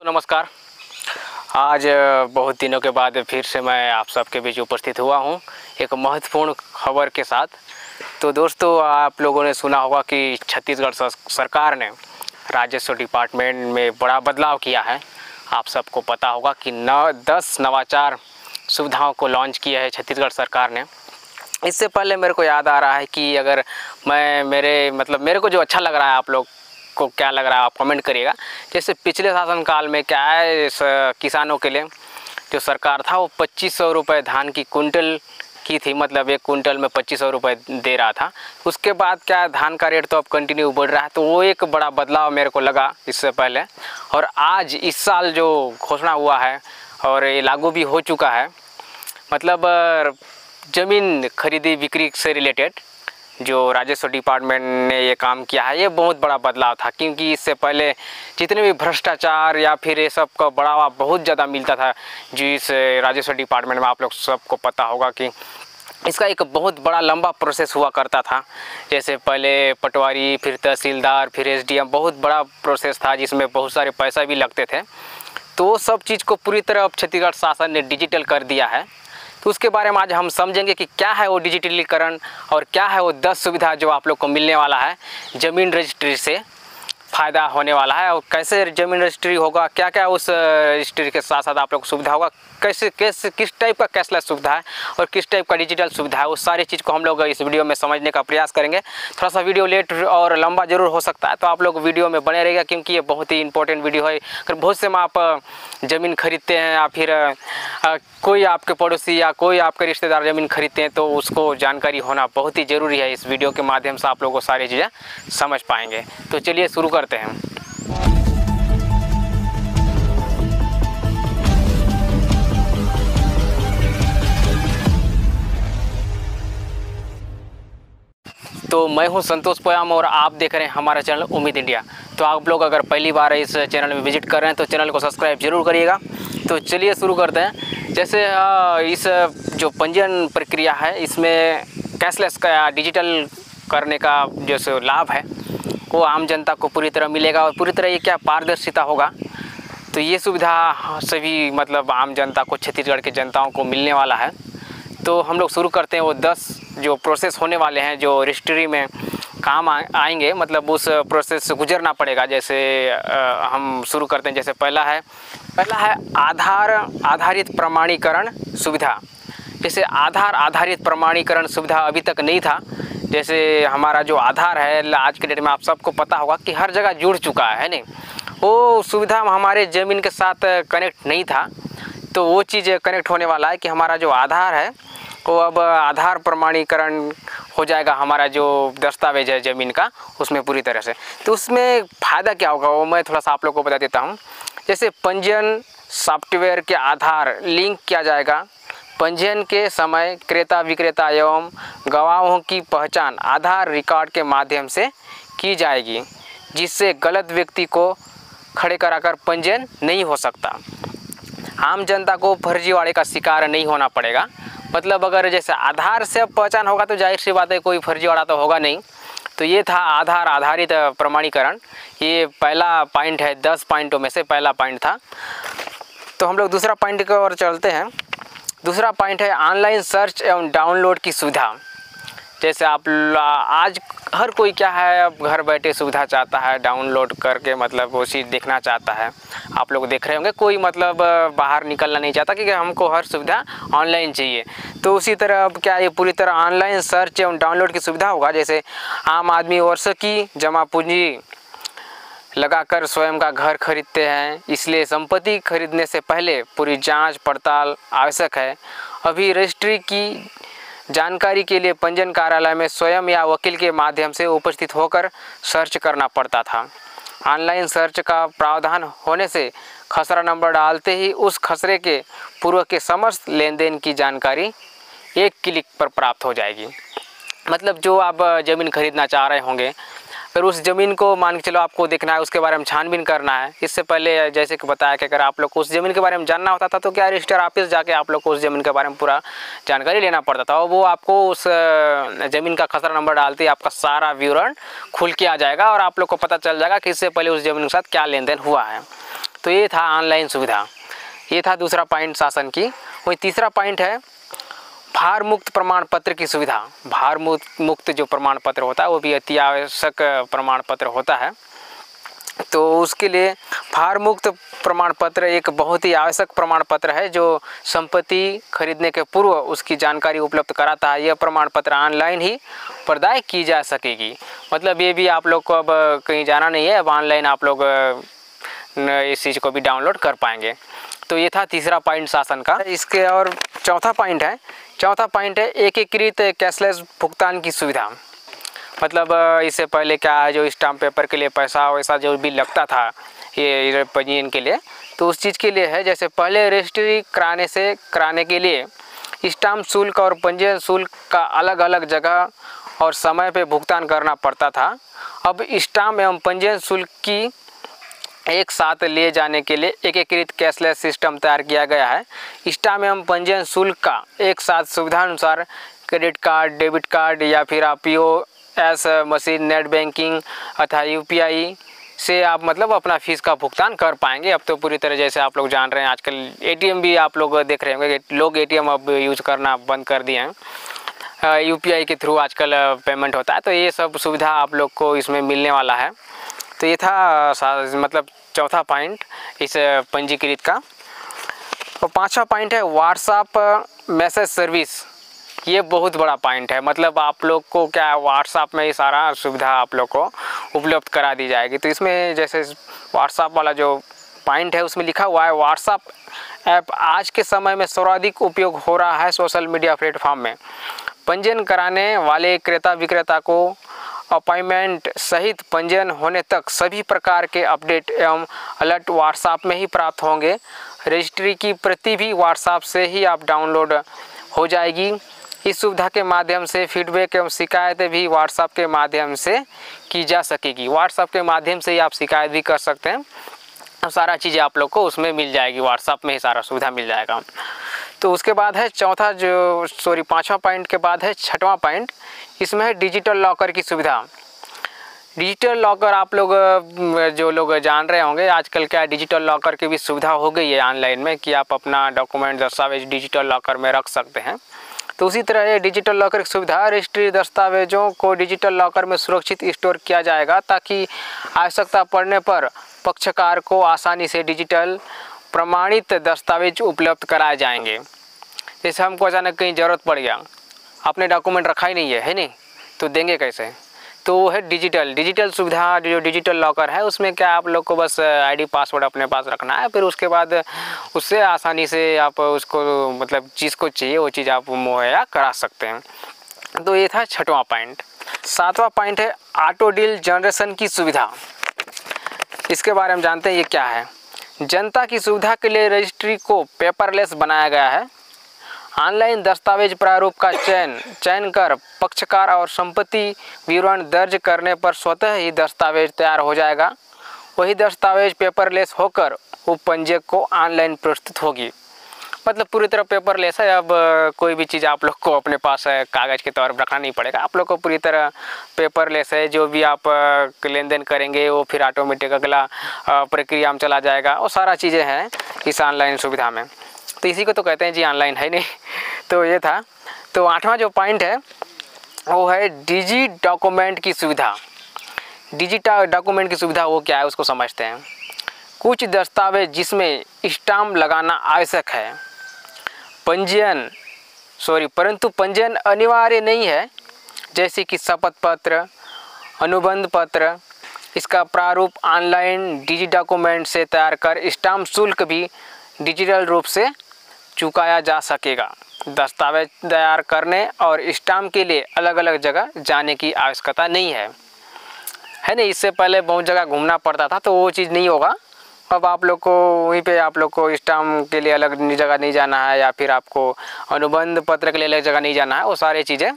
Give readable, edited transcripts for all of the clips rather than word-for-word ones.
नमस्कार। आज बहुत दिनों के बाद फिर से मैं आप सबके बीच उपस्थित हुआ हूं एक महत्वपूर्ण खबर के साथ। तो दोस्तों, आप लोगों ने सुना होगा कि छत्तीसगढ़ सरकार ने राजस्व डिपार्टमेंट में बड़ा बदलाव किया है। आप सबको पता होगा कि 10 नवाचार सुविधाओं को लॉन्च किया है छत्तीसगढ़ सरकार ने। इससे पहले मेरे को याद आ रहा है कि अगर मैं मेरे को जो अच्छा लग रहा है, आप लोग को क्या लग रहा है आप कमेंट करिएगा। जैसे पिछले शासनकाल में क्या है, किसानों के लिए जो सरकार था वो 2500 रुपये धान की कुंटल की थी, मतलब एक कुंटल में 2500 रुपये दे रहा था। उसके बाद क्या धान का रेट तो अब कंटिन्यू बढ़ रहा है, तो वो एक बड़ा बदलाव मेरे को लगा इससे पहले। और आज इस साल जो घोषणा हुआ है और ये लागू भी हो चुका है, मतलब ज़मीन खरीदी बिक्री से रिलेटेड जो राजस्व डिपार्टमेंट ने ये काम किया है, ये बहुत बड़ा बदलाव था। क्योंकि इससे पहले जितने भी भ्रष्टाचार या फिर ये सब का बढ़ावा बहुत ज़्यादा मिलता था जिस राजस्व डिपार्टमेंट में, आप लोग सबको पता होगा कि इसका एक बहुत बड़ा लंबा प्रोसेस हुआ करता था। जैसे पहले पटवारी, फिर तहसीलदार, फिर एसडीएम, बहुत बड़ा प्रोसेस था जिसमें बहुत सारे पैसा भी लगते थे। तो वो सब चीज़ को पूरी तरह अब छत्तीसगढ़ शासन ने डिजिटल कर दिया है। तो उसके बारे में आज हम समझेंगे कि क्या है वो डिजिटलीकरण और क्या है वो 10 सुविधा जो आप लोग को मिलने वाला है ज़मीन रजिस्ट्री से फ़ायदा होने वाला है, और कैसे ज़मीन रजिस्ट्री होगा, क्या क्या उस रजिस्ट्री के साथ साथ आप लोग को सुविधा होगा, कैसे किस टाइप का कैशलेस सुविधा है और किस टाइप का डिजिटल सुविधा है, उस सारी चीज़ को हम लोग इस वीडियो में समझने का प्रयास करेंगे। थोड़ा सा वीडियो लेट और लंबा जरूर हो सकता है, तो आप लोग वीडियो में बने रहिएगा क्योंकि ये बहुत ही इंपॉर्टेंट वीडियो है। अगर बहुत से में आप ज़मीन खरीदते हैं या फिर कोई आपके पड़ोसी या कोई आपके रिश्तेदार ज़मीन खरीदते हैं, तो उसको जानकारी होना बहुत ही ज़रूरी है। इस वीडियो के माध्यम से आप लोगों को सारी चीज़ें समझ पाएंगे। तो चलिए शुरू करते हैं। तो मैं हूं संतोष पोयाम और आप देख रहे हैं हमारा चैनल उम्मीद इंडिया। तो आप लोग अगर पहली बार इस चैनल में विजिट कर रहे हैं तो चैनल को सब्सक्राइब जरूर करिएगा। तो चलिए शुरू करते हैं। जैसे इस जो पंजीयन प्रक्रिया है, इसमें कैशलेस का डिजिटल करने का जो लाभ है वो आम जनता को पूरी तरह मिलेगा और पूरी तरह ये क्या पारदर्शिता होगा। तो ये सुविधा सभी मतलब आम जनता को, छत्तीसगढ़ के जनताओं को मिलने वाला है। तो हम लोग शुरू करते हैं वो 10 जो प्रोसेस होने वाले हैं जो रजिस्ट्री में काम आएंगे, मतलब उस प्रोसेस से गुजरना पड़ेगा। जैसे हम शुरू करते हैं। जैसे पहला है आधार आधारित प्रमाणीकरण सुविधा। जैसे आधार आधारित प्रमाणीकरण सुविधा अभी तक नहीं था। जैसे हमारा जो आधार है आज के डेट में आप सबको पता होगा कि हर जगह जुड़ चुका है नहीं, वो सुविधा हमारे ज़मीन के साथ कनेक्ट नहीं था। तो वो चीज़ कनेक्ट होने वाला है कि हमारा जो आधार है वो अब आधार प्रमाणीकरण हो जाएगा। हमारा जो दस्तावेज है ज़मीन का उसमें पूरी तरह से। तो उसमें फ़ायदा क्या होगा वो मैं थोड़ा सा आप लोग को बता देता हूँ। जैसे पंजीयन सॉफ्टवेयर के आधार लिंक किया जाएगा। पंजीयन के समय क्रेता विक्रेता एवं गवाहों की पहचान आधार रिकॉर्ड के माध्यम से की जाएगी, जिससे गलत व्यक्ति को खड़े कराकर पंजीयन नहीं हो सकता। आम जनता को फर्जीवाड़े का शिकार नहीं होना पड़ेगा। मतलब अगर जैसे आधार से पहचान होगा तो जाहिर सी बात है कोई फर्जीवाड़ा तो होगा नहीं। तो ये था आधार आधारित प्रमाणीकरण। ये पहला पॉइंट है, 10 पॉइंटों में से पहला पॉइंट था। तो हम लोग दूसरा पॉइंट की ओर चलते हैं। दूसरा पॉइंट है ऑनलाइन सर्च एवं डाउनलोड की सुविधा। जैसे आप आज हर कोई क्या है, अब घर बैठे सुविधा चाहता है, डाउनलोड करके मतलब वो चीज़ देखना चाहता है। आप लोग देख रहे होंगे कोई मतलब बाहर निकलना नहीं चाहता क्योंकि हमको हर सुविधा ऑनलाइन चाहिए। तो उसी तरह अब क्या ये पूरी तरह ऑनलाइन सर्च एवं डाउनलोड की सुविधा होगा। जैसे आम आदमी वर्षों की जमा पूंजी लगाकर स्वयं का घर खरीदते हैं, इसलिए संपत्ति खरीदने से पहले पूरी जांच पड़ताल आवश्यक है। अभी रजिस्ट्री की जानकारी के लिए पंजीयन कार्यालय में स्वयं या वकील के माध्यम से उपस्थित होकर सर्च करना पड़ता था। ऑनलाइन सर्च का प्रावधान होने से खसरा नंबर डालते ही उस खसरे के पूर्व के समस्त लेन देन की जानकारी एक क्लिक पर प्राप्त हो जाएगी। मतलब जो आप ज़मीन खरीदना चाह रहे होंगे, फिर उस ज़मीन को मान के चलो आपको देखना है, उसके बारे में छानबीन करना है। इससे पहले जैसे कि बताया कि अगर आप लोग को उस ज़मीन के बारे में जानना होता था तो क्या रजिस्टर ऑफिस जाके आप लोग को उस ज़मीन के बारे में पूरा जानकारी लेना पड़ता था, और वो आपको उस ज़मीन का खसरा नंबर डालते ही आपका सारा विवरण खुल के आ जाएगा और आप लोग को पता चल जाएगा कि इससे पहले उस ज़मीन के साथ क्या लेन देन हुआ है। तो तो ये था ऑनलाइन सुविधा, ये था दूसरा पॉइंट शासन की। वही तीसरा पॉइंट है भार मुक्त प्रमाण पत्र की सुविधा। भार मुक्त जो प्रमाण पत्र होता है वो भी अति आवश्यक प्रमाण पत्र होता है। तो उसके लिए भार मुक्त प्रमाण पत्र एक बहुत ही आवश्यक प्रमाण पत्र है जो संपत्ति खरीदने के पूर्व उसकी जानकारी उपलब्ध कराता है। यह प्रमाण पत्र ऑनलाइन ही प्रदाय की जा सकेगी। मतलब ये भी आप लोग को अब कहीं जाना नहीं है, अब ऑनलाइन आप लोग इस चीज़ को भी डाउनलोड कर पाएंगे। तो ये था तीसरा पॉइंट शासन का। इसके और चौथा पॉइंट है एकीकृत कैशलेस भुगतान की सुविधा। मतलब इससे पहले क्या है, जो स्टाम्प पेपर के लिए पैसा वैसा जो भी लगता था ये पंजीयन के लिए, तो उस चीज़ के लिए है। जैसे पहले रजिस्ट्री कराने के लिए स्टाम्प शुल्क और पंजीयन शुल्क का अलग अलग जगह और समय पे भुगतान करना पड़ता था। अब स्टाम्प एवं पंजीयन शुल्क की एक साथ ले जाने के लिए एकीकृत कैशलेस सिस्टम तैयार किया गया है। स्टाम्प एवं पंजीयन शुल्क का एक साथ सुविधानुसार क्रेडिट कार्ड, डेबिट कार्ड या फिर आप POS मशीन, नेट बैंकिंग अथवा UPI से आप मतलब अपना फीस का भुगतान कर पाएंगे। अब तो पूरी तरह जैसे आप लोग जान रहे हैं, आजकल ATM भी आप लोग देख रहे होंगे, लोग ATM अब यूज करना बंद कर दिए हैं। UPI के थ्रू आजकल पेमेंट होता है। तो ये सब सुविधा आप लोग को इसमें मिलने वाला है। तो ये था मतलब चौथा पॉइंट इस पंजीकृत का। और पांचवा पॉइंट है व्हाट्सएप मैसेज सर्विस। ये बहुत बड़ा पॉइंट है। मतलब आप लोग को क्या व्हाट्सएप में ही सारा सुविधा आप लोग को उपलब्ध करा दी जाएगी। तो इसमें जैसे व्हाट्सएप वाला जो पॉइंट है उसमें लिखा हुआ है व्हाट्सएप ऐप आज के समय में सर्वाधिक उपयोग हो रहा है सोशल मीडिया प्लेटफॉर्म में। पंजीयन कराने वाले क्रेता विक्रेता को अपॉइंटमेंट सहित पंजीयन होने तक सभी प्रकार के अपडेट एवं अलर्ट व्हाट्सएप में ही प्राप्त होंगे। रजिस्ट्री की प्रति भी व्हाट्सएप से ही आप डाउनलोड हो जाएगी। इस सुविधा के माध्यम से फीडबैक एवं शिकायतें भी व्हाट्सएप के माध्यम से की जा सकेगी। व्हाट्सएप के माध्यम से ही आप शिकायत भी कर सकते हैं। अब सारा चीज़ें आप लोग को उसमें मिल जाएगी, व्हाट्सएप में ही सारा सुविधा मिल जाएगा। तो उसके बाद है पांचवा पॉइंट के बाद है छठवां पॉइंट। इसमें है डिजिटल लॉकर की सुविधा। डिजिटल लॉकर आप लोग जो लोग जान रहे होंगे, आजकल क्या डिजिटल लॉकर की भी सुविधा हो गई है ऑनलाइन में कि आप अपना डॉक्यूमेंट दस्तावेज डिजिटल लॉकर में रख सकते हैं। तो उसी तरह ये डिजिटल लॉकर की सुविधा रजिस्ट्री दस्तावेजों को डिजिटल लॉकर में सुरक्षित स्टोर किया जाएगा ताकि आवश्यकता पड़ने पर पक्षकार को आसानी से डिजिटल प्रमाणित दस्तावेज उपलब्ध कराए जाएंगे। जैसे हमको अचानक कहीं ज़रूरत पड़ गया, आपने डॉक्यूमेंट रखा ही नहीं है नहीं, तो देंगे कैसे? तो वो है डिजिटल सुविधा। जो डिजिटल लॉकर है उसमें क्या आप लोग को बस ID पासवर्ड अपने पास रखना है, फिर उसके बाद उससे आसानी से आप उसको मतलब चीज़ को चाहिए वो चीज़ आप मुहैया करा सकते हैं। तो ये था छठवां पॉइंट। सातवां पॉइंट है ऑटो डील जनरेशन की सुविधा। इसके बारे में जानते हैं ये क्या है। जनता की सुविधा के लिए रजिस्ट्री को पेपरलेस बनाया गया है। ऑनलाइन दस्तावेज प्रारूप का चयन कर पक्षकार और संपत्ति विवरण दर्ज करने पर स्वतः ही दस्तावेज तैयार हो जाएगा। वही दस्तावेज पेपरलेस होकर उपपंजीयक को ऑनलाइन प्रस्तुत होगी। मतलब पूरी तरह पेपरलेस है। अब कोई भी चीज़ आप लोग को अपने पास कागज़ के तौर पर रखना नहीं पड़ेगा, आप लोग को पूरी तरह पेपरलेस है। जो भी आप लेन देन करेंगे वो फिर ऑटोमेटिक अगला प्रक्रिया में चला जाएगा। और सारा चीज़ें हैं इस ऑनलाइन सुविधा में। तो इसी को तो कहते हैं जी ऑनलाइन, है नहीं। तो ये था। तो आठवां जो पॉइंट है वो है डिजी डॉक्यूमेंट की सुविधा। डिजिटल डॉक्यूमेंट की सुविधा वो क्या है उसको समझते हैं। कुछ दस्तावेज जिसमें स्टाम्प लगाना आवश्यक है, परंतु पंजीयन अनिवार्य नहीं है, जैसे कि शपथ पत्र, अनुबंध पत्र। इसका प्रारूप ऑनलाइन डिजी डॉक्यूमेंट से तैयार कर स्टाम्प शुल्क भी डिजिटल रूप से चुकाया जा सकेगा। दस्तावेज तैयार करने और स्टाम्प के लिए अलग अलग जगह जाने की आवश्यकता नहीं है ना। इससे पहले बहुत जगह घूमना पड़ता था, तो वो चीज़ नहीं होगा। अब आप लोग को वहीं पे आप लोग को स्टाम्प के लिए अलग जगह नहीं जाना है, या फिर आपको अनुबंध पत्र के लिए अलग जगह नहीं जाना है। वो सारी चीज़ें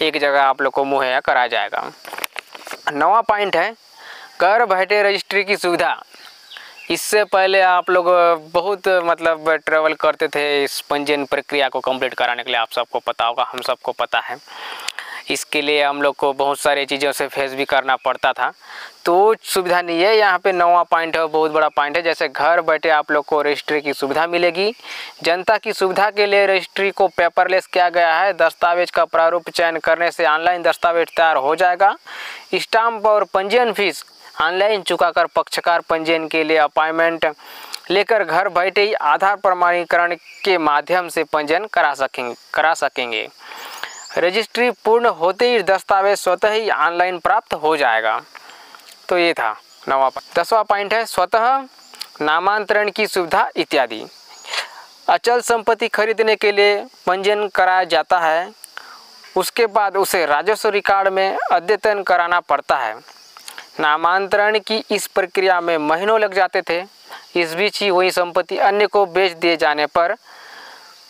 एक जगह आप लोग को मुहैया कराया जाएगा। नौवां पॉइंट है घर बैठे रजिस्ट्री की सुविधा। इससे पहले आप लोग बहुत मतलब ट्रैवल करते थे इस पंजीयन प्रक्रिया को कंप्लीट कराने के लिए। आप सबको पता होगा, हम सबको पता है। इसके लिए हम लोग को बहुत सारी चीज़ों से फेस भी करना पड़ता था। तो सुविधा नहीं है। यहाँ पे 9वां पॉइंट है, बहुत बड़ा पॉइंट है। जैसे घर बैठे आप लोग को रजिस्ट्री की सुविधा मिलेगी। जनता की सुविधा के लिए रजिस्ट्री को पेपरलेस किया गया है। दस्तावेज का प्रारूप चयन करने से ऑनलाइन दस्तावेज तैयार हो जाएगा। स्टाम्प और पंजीयन फीस ऑनलाइन चुकाकर पक्षकार पंजीयन के लिए अपॉइंटमेंट लेकर घर बैठे ही आधार प्रमाणीकरण के माध्यम से पंजीयन करा सकेंगे। रजिस्ट्री पूर्ण होते ही दस्तावेज स्वतः ही ऑनलाइन प्राप्त हो जाएगा। तो ये था 9वां पॉइंट। 10वां पॉइंट है स्वतः नामांतरण की सुविधा इत्यादि। अचल संपत्ति खरीदने के लिए पंजीयन कराया जाता है, उसके बाद उसे राजस्व रिकॉर्ड में अद्यतन कराना पड़ता है। नामांतरण की इस प्रक्रिया में महीनों लग जाते थे। इस बीच ही वही संपत्ति अन्य को बेच दिए जाने पर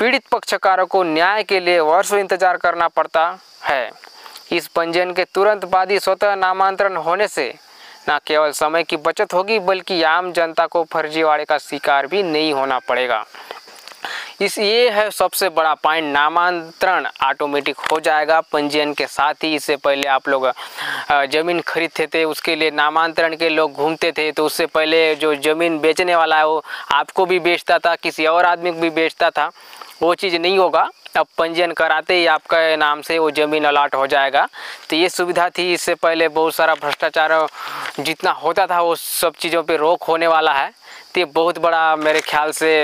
पीड़ित पक्षकारों को न्याय के लिए वर्षों इंतजार करना पड़ता है। इस पंजीयन के तुरंत बाद ही स्वतः नामांतरण होने से न केवल समय की बचत होगी बल्कि आम जनता को फर्जीवाड़े का शिकार भी नहीं होना पड़ेगा। ये है सबसे बड़ा पॉइंट, नामांतरण ऑटोमेटिक हो जाएगा पंजीयन के साथ ही। इससे पहले आप लोग ज़मीन खरीदते थे, उसके लिए नामांतरण के लोग घूमते थे, तो उससे पहले जो ज़मीन बेचने वाला है वो आपको भी बेचता था, किसी और आदमी को भी बेचता था। वो चीज़ नहीं होगा। अब पंजीयन कराते ही आपका नाम से वो ज़मीन अलॉट हो जाएगा। तो ये सुविधा थी। इससे पहले बहुत सारा भ्रष्टाचार जितना होता था वो सब चीज़ों पे रोक होने वाला है। तो ये बहुत बड़ा मेरे ख्याल से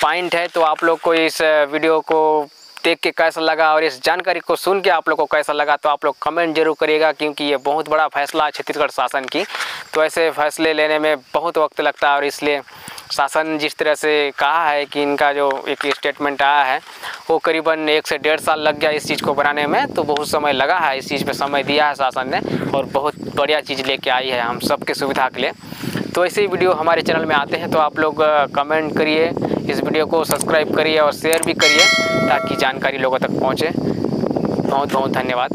पॉइंट है। तो आप लोग को इस वीडियो को देख के कैसा लगा और इस जानकारी को सुन के आप लोग को कैसा लगा, तो आप लोग कमेंट जरूर करिएगा, क्योंकि ये बहुत बड़ा फैसला है छत्तीसगढ़ शासन की। तो ऐसे फैसले लेने में बहुत वक्त लगता है और इसलिए शासन जिस तरह से कहा है कि इनका जो एक स्टेटमेंट आया है वो करीबन 1 से 1.5 साल लग गया इस चीज़ को बनाने में। तो बहुत समय लगा है, इस चीज़ पे समय दिया है शासन ने और बहुत बढ़िया चीज़ लेके आई है हम सबके सुविधा के लिए। तो ऐसे ही वीडियो हमारे चैनल में आते हैं, तो आप लोग कमेंट करिए, इस वीडियो को सब्सक्राइब करिए और शेयर भी करिए ताकि जानकारी लोगों तक पहुँचे। बहुत बहुत धन्यवाद।